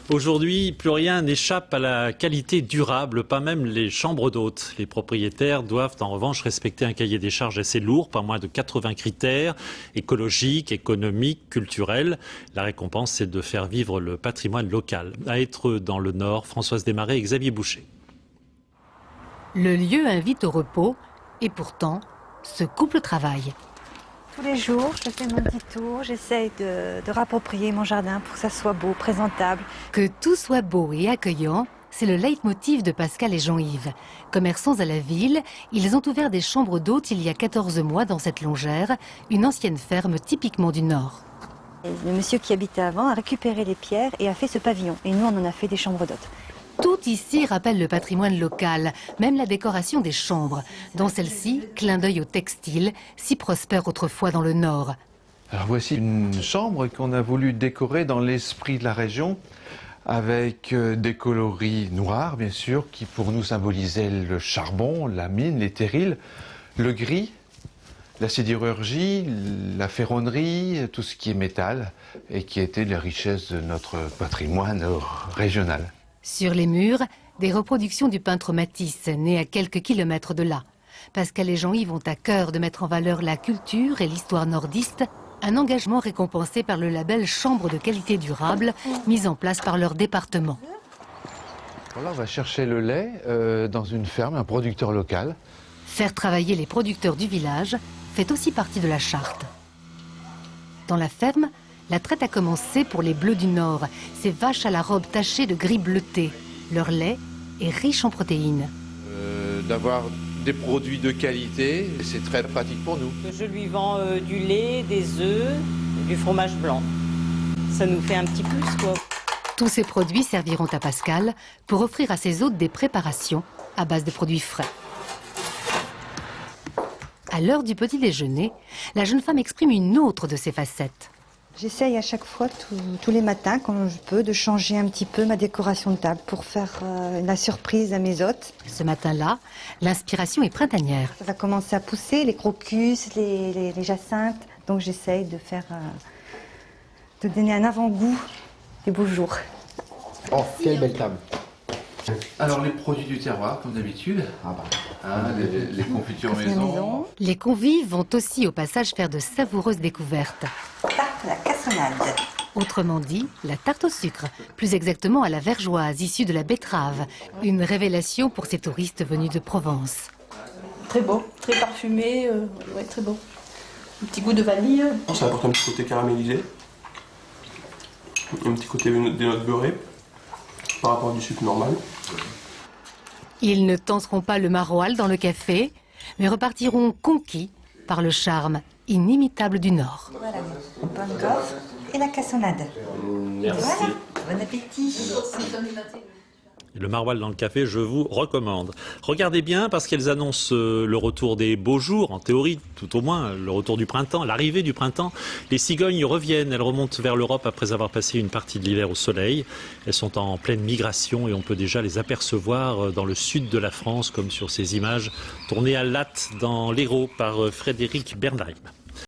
Aujourd'hui, plus rien n'échappe à la qualité durable, pas même les chambres d'hôtes. Les propriétaires doivent en revanche respecter un cahier des charges assez lourd, pas moins de 80 critères, écologiques, économiques, culturels. La récompense, c'est de faire vivre le patrimoine local. À Étreux, dans le Nord, Françoise Desmarais et Xavier Boucher. Le lieu invite au repos et pourtant, ce couple travaille. Tous les jours, je fais mon petit tour, j'essaye de rapproprier mon jardin pour que ça soit beau, présentable. Que tout soit beau et accueillant, c'est le leitmotiv de Pascal et Jean-Yves. Commerçants à la ville, ils ont ouvert des chambres d'hôtes il y a 14 mois dans cette longère, une ancienne ferme typiquement du Nord. Le monsieur qui habitait avant a récupéré les pierres et a fait ce pavillon. Et nous, on en a fait des chambres d'hôtes. Tout ici rappelle le patrimoine local, même la décoration des chambres. Dans celle-ci, clin d'œil au textile, si prospère autrefois dans le Nord. Alors voici une chambre qu'on a voulu décorer dans l'esprit de la région, avec des coloris noirs, bien sûr, qui pour nous symbolisaient le charbon, la mine, les terrils, le gris, la sidérurgie, la ferronnerie, tout ce qui est métal, et qui était la richesse de notre patrimoine régional. Sur les murs, des reproductions du peintre Matisse, né à quelques kilomètres de là. Pascal et Jean-Yves ont à cœur de mettre en valeur la culture et l'histoire nordiste, un engagement récompensé par le label Chambre de qualité durable, mis en place par leur département. Voilà, on va chercher le lait dans une ferme, un producteur local. Faire travailler les producteurs du village fait aussi partie de la charte. Dans la ferme, la traite a commencé pour les Bleus du Nord, ces vaches à la robe tachée de gris bleuté. Leur lait est riche en protéines. D'avoir des produits de qualité, c'est très pratique pour nous. Je lui vends du lait, des œufs, du fromage blanc. Ça nous fait un petit plus, quoi. Tous ces produits serviront à Pascal pour offrir à ses hôtes des préparations à base de produits frais. À l'heure du petit déjeuner, la jeune femme exprime une autre de ses facettes. J'essaye à chaque fois, tous les matins, quand je peux, de changer un petit peu ma décoration de table pour faire la surprise à mes hôtes. Ce matin-là, l'inspiration est printanière. Ça va commencer à pousser, les crocus, les jacinthes. Donc j'essaye de donner un avant-goût des beaux jours. Oh, quelle belle table! Alors les produits du terroir, comme d'habitude, les confitures maison. Les convives vont aussi au passage faire de savoureuses découvertes. Tarte à la cassonade. Autrement dit, la tarte au sucre, plus exactement à la vergeoise, issue de la betterave. Une révélation pour ces touristes venus de Provence. Très beau, très parfumé, ouais, très beau. Un petit goût de vanille. Ça apporte un petit côté caramélisé, un petit côté des notes beurrées par rapport à du sucre normal. Ils ne tenteront pas le maroilles dans le café, mais repartiront conquis par le charme inimitable du Nord. Voilà, le pain de gaufre et la cassonade. Merci. Voilà, bon appétit. Le maroilles dans le café, je vous recommande. Regardez bien parce qu'elles annoncent le retour des beaux jours, en théorie, tout au moins, le retour du printemps, l'arrivée du printemps. Les cigognes reviennent, elles remontent vers l'Europe après avoir passé une partie de l'hiver au soleil. Elles sont en pleine migration et on peut déjà les apercevoir dans le sud de la France, comme sur ces images tournées à Latte dans l'Hérault par Frédéric Bernheim.